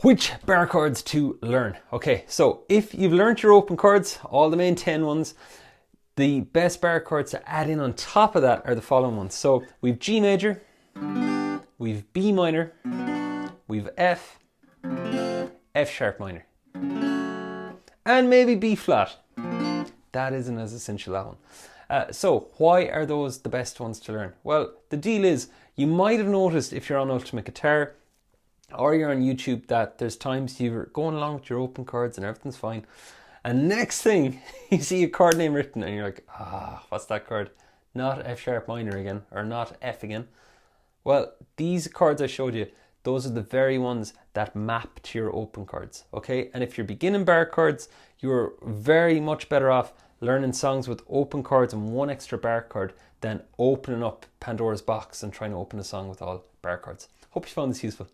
Which bar chords to learn? Okay, so if you've learned your open chords, all the main 10 ones, the best bar chords to add in on top of that are the following ones. So we've G major, we've B minor, we've F, F sharp minor, and maybe B flat. That isn't as essential, that one. So why are those the best ones to learn? Well, the deal is, you might have noticed if you're on Ultimate Guitar or you're on YouTube that there's times you're going along with your open chords and everything's fine, and next thing you see a chord name written and you're like, what's that chord? Not F sharp minor again, or not F again. Well, these chords I showed you, those are the very ones that map to your open chords, okay? And if you're beginning bar chords, you're very much better off learning songs with open chords and one extra bar chord than opening up Pandora's box and trying to open a song with all bar chords. Hope you found this useful.